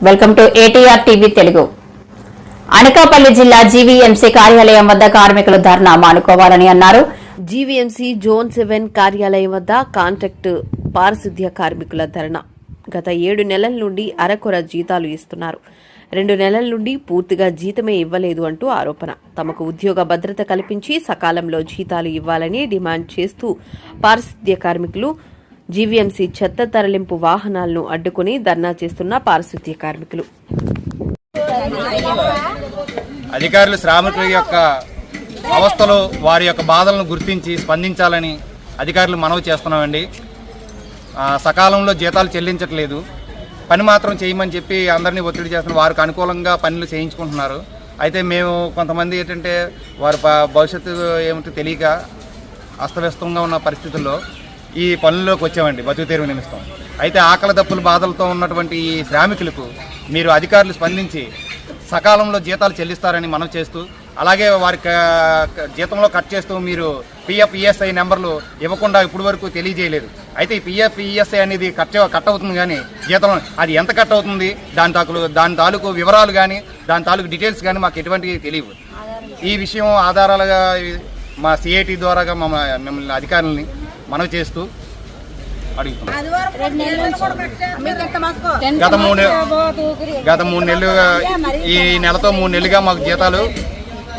Welcome to ATR TV Telugu. Anakapalli జిల్లా GVMC కార్యాలయం వద్ద కార్మికులు ధర్నా మానుకోవాలని అన్నారు. జీవీఎంసీ జోన్ 7 కార్యాలయం వద్ద కాంట్రాక్టు పారిశుద్ధ్య కార్మికుల ధర్నా. గత 7 నెలల నుండి అరకొర జీతాలు ఇస్తున్నారు. 2 నెలల నుండి పూర్తిగా జీతమే ఇవ్వలేదు అంటూ ఆరోపణ. తమకు ఉద్యోగ భద్రత కల్పించి సకాలంలో జీతాలు ఇవ్వాలని డిమాండ్ చేస్తూ పారిశుద్ధ్య కార్మికులు జీవీఎంసీ చెత్త తరలింపు వాహనాలను అడ్డుకుని ధర్నా చేస్తున్న పారిశుద్ధ్య కార్మికులు. అధికారులు శ్రామికుల యొక్క అవస్థలు వారి యొక్క బాధలను గుర్తించి స్పందించాలని అధికారులు మనవి చేస్తున్నామండి. సకాలంలో జీతాలు చెల్లించట్లేదు, పని మాత్రం చేయమని చెప్పి అందరినీ ఒత్తిడి చేస్తున్నారు. వారికి అనుకూలంగా పనులు చేయించుకుంటున్నారు. అయితే మేము కొంతమంది ఏంటంటే వారి భవిష్యత్తు ఏమిటో తెలియక అస్తవ్యస్తంగా ఉన్న పరిస్థితుల్లో ఈ పనుల్లోకి వచ్చామండి బతుకు తెరువు నిమిత్తం. అయితే ఆకలి దప్పుల బాధలతో ఉన్నటువంటి ఈ శ్రామికులకు మీరు అధికారులు స్పందించి సకాలంలో జీతాలు చెల్లిస్తారని మనం చేస్తూ, అలాగే వారికి జీతంలో కట్ చేస్తూ మీరు పిఎఫ్ ఈఎస్ఐ నెంబర్లు ఇవ్వకుండా ఇప్పటి వరకు తెలియజేయలేదు. అయితే ఈ పిఎఫ్ ఈఎస్ఐ అనేది కట్ అవుతుంది, కానీ జీతం అది ఎంత కట్ అవుతుంది, దాని తాలూకు వివరాలు కానీ దాని తాలూకు డీటెయిల్స్ కానీ మాకు ఎటువంటివి తెలియవు. ఈ విషయం ఆధారాలుగా మా సిఐటి ద్వారాగా మిమ్మల్ని అధికారులని మనవి చేస్తూ అడుగుతున్నాం. గత 3 నెలలుగా ఈ నెలతో 3 నెలలుగా మాకు జీతాలు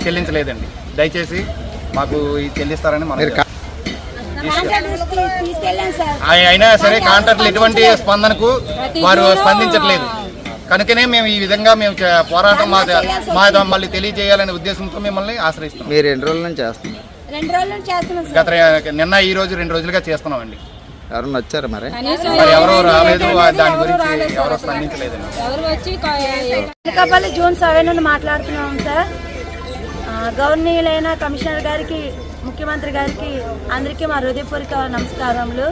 చెల్లించలేదండి. దయచేసి మాకు చెల్లిస్తారని మనం అయినా సరే కాంట్రాక్టులు ఎటువంటి స్పందనకు వారు స్పందించట్లేదు. కనుకనే మేము ఈ విధంగా పోరాటం మళ్ళీ తెలియజేయాలనే ఉద్దేశంతో మిమ్మల్ని ఆశ్రయిస్తున్నాం. మీరు ఎన్ని రోజుల నుంచి చేస్తున్నారు? గత నిన్న ఈ రోజు 2 రోజులుగా చేస్తున్నామండి. ఎవరన్నా వచ్చారు? మరి ఎవరో రాలేదు, దాని గురించి ఎవరో స్పందించలేదండి. అనకాపల్లి జోన్ 7 నుండి మాట్లాడుతున్నాం సార్. గవర్నీయులైన కమిషనర్ గారికి, ముఖ్యమంత్రి గారికి అందరికీ మా హృదయపూర్వక నమస్కారములు.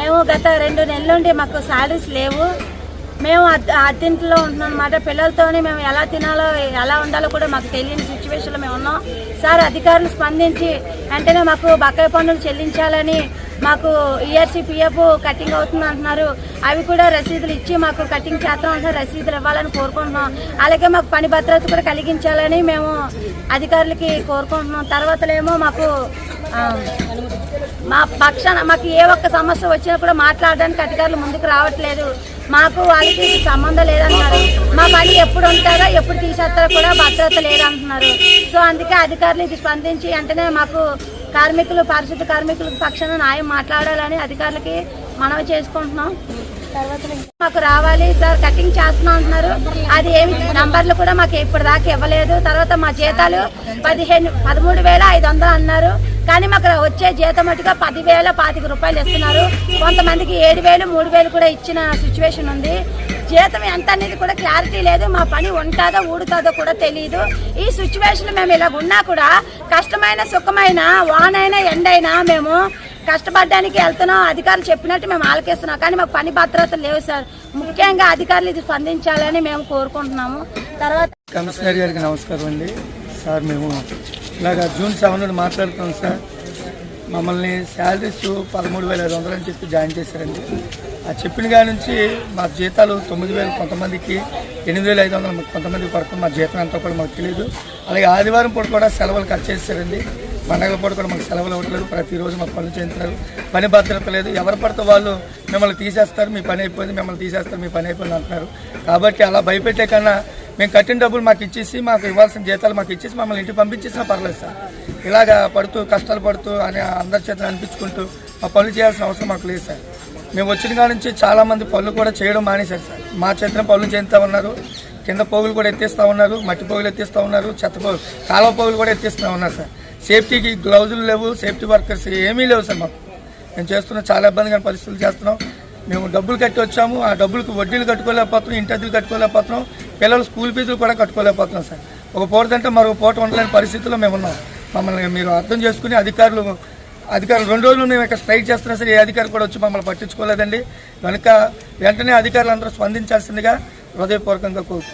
మేము గత 2 నెలల నుండి మాకు శాలరీస్ లేవు. మేము అద్దెంట్లో ఉంటున్నాం అన్నమాట. పిల్లలతోని మేము ఎలా తినాలో ఎలా ఉండాలో కూడా మాకు తెలియని సిచ్యువేషన్లో మేము ఉన్నాం సార్. అధికారులు స్పందించి వెంటనే మాకు బకాయి పన్నులు చెల్లించాలని, మాకు ఈఆర్సీ పిఎఫ్ కటింగ్ అవుతుంది అంటున్నారు, అవి కూడా రసీదులు ఇచ్చి మాకు కటింగ్ చేస్తాం అంటున్నారు. రసీదులు ఇవ్వాలని కోరుకుంటున్నాం. అలాగే మాకు పని భద్రత కూడా కలిగించాలని మేము అధికారులకి కోరుకుంటున్నాం. తర్వాతలేమో మాకు మా పక్షాన మాకు ఏ ఒక్క సమస్య వచ్చినా కూడా మాట్లాడడానికి అధికారులు ముందుకు రావట్లేదు. మాకు వాళ్ళకి సంబంధం లేదంటున్నారు. మా పని ఎప్పుడు ఉంటుందో ఎప్పుడు తీసేస్తారో కూడా భద్రత లేదంటున్నారు. సో అందుకే అధికారులు ఇది స్పందించి వెంటనే మాకు పారిశుద్ధ కార్మికుల పక్షాన న్యాయం మాట్లాడాలని అధికారులకి మనవి చేసుకుంటున్నాం. తర్వాత మాకు రావాలి సార్, కటింగ్ చేస్తున్నాం అంటున్నారు. అది ఏమి నంబర్లు కూడా మాకు ఇప్పటిదాకా ఇవ్వలేదు. తర్వాత మా జీతాలు 13,500 అన్నారు, కానీ మాకు వచ్చే జీతం మటుగా 10,025 రూపాయలు ఇస్తున్నారు. కొంతమందికి 7,000, 3,000 కూడా ఇచ్చిన సిచ్యువేషన్ ఉంది. జీతం ఎంత అనేది కూడా క్లారిటీ లేదు. మా పని ఉంటుందో ఊడుతుందో కూడా తెలియదు. ఈ సిచ్యువేషన్ మేము ఇలాగ ఉన్నా కూడా కష్టమైన సుఖమైన వానైనా ఎండైనా మేము కష్టపడడానికి వెళ్తున్నాం. అధికారులు చెప్పినట్టు మేము ఆలకిస్తున్నాం, కానీ మాకు పని భద్రత లేవు సార్. ముఖ్యంగా అధికారులు ఇది స్పందించాలని మేము కోరుకుంటున్నాము. తర్వాత కమిషనర్ గారికి నమస్కారం అండి సార్. మేము ఇలాగ జూన్ 7 నుండి మాట్లాడుతున్నాం సార్. మమ్మల్ని శాలరీస్ 13,500 అని చెప్పి జాయిన్ చేశారండి. ఆ చెప్పిన కాడి నుంచి మా జీతాలు 9,000, కొంతమందికి 8,500, కొంతమందికి వరకు మా జీతం ఎంతో కూడా మాకు తెలియదు. అలాగే ఆదివారం పూట కూడా సెలవులు కట్ చేశారండి. పండగల పూట కూడా మాకు సెలవులు ఇవ్వట్లేదు. ప్రతిరోజు మాకు పనులు చేయించారు. పని భద్రత లేదు. ఎవరు పడితే వాళ్ళు మిమ్మల్ని తీసేస్తారు, మీ పని అయిపోయింది, మిమ్మల్ని తీసేస్తారు, మీ పని అయిపోయింది అంటున్నారు. కాబట్టి అలా భయపెట్టే కన్నా మేము కట్టిన డబ్బులు మాకు ఇచ్చేసి, మాకు ఇవ్వాల్సిన జీతాలు మాకు ఇచ్చేసి మమ్మల్ని ఇంటికి పంపించేసినా పర్లేదు సార్. ఇలాగా పడుతూ కష్టాలు పడుతూ అని అందరి చేత అనిపించుకుంటూ మా పనులు చేయాల్సిన అవసరం మాకు లేదు సార్. మేము వచ్చిన కాడ నుంచి చాలామంది పనులు కూడా చేయడం మానేశారు సార్. మా చేతిలో పనులు చేస్తూ ఉన్నారు. కింద పోగులు కూడా ఎత్తిస్తూ ఉన్నారు, మట్టి పోగులు ఎత్తిస్తూ ఉన్నారు, చెత్త పోగులు, కాలువ పోగులు కూడా ఎత్తిస్తూ ఉన్నారు సార్. సేఫ్టీకి గ్లౌజులు లేవు, సేఫ్టీ వర్కర్స్ ఏమీ లేవు సార్. మాకు మేము చేస్తున్నాం, చాలా ఇబ్బందిగా పరిస్థితులు చేస్తున్నాం. మేము డబ్బులు కట్టి వచ్చాము, ఆ డబ్బులకు వడ్డీలు కట్టుకోలేకపోతున్నాం, ఇంటి అద్దెలు కట్టుకోలేకపోతున్నాం, పిల్లలు స్కూల్ ఫీజులు కూడా కట్టుకోలేకపోతున్నాం సార్. ఒక పూట అంటే మరొక పూట ఉండలేని పరిస్థితుల్లో మేము ఉన్నాం. మమ్మల్ని మీరు అర్థం చేసుకుని అధికారులు 2 రోజులు మేము ఇక్కడ స్ట్రైక్ చేస్తున్నా సరే ఏ అధికారి కూడా వచ్చి మమ్మల్ని పట్టించుకోలేదండి. కనుక వెంటనే అధికారులు అందరూ స్పందించాల్సిందిగా హృదయపూర్వకంగా కోరుకుంటున్నాం.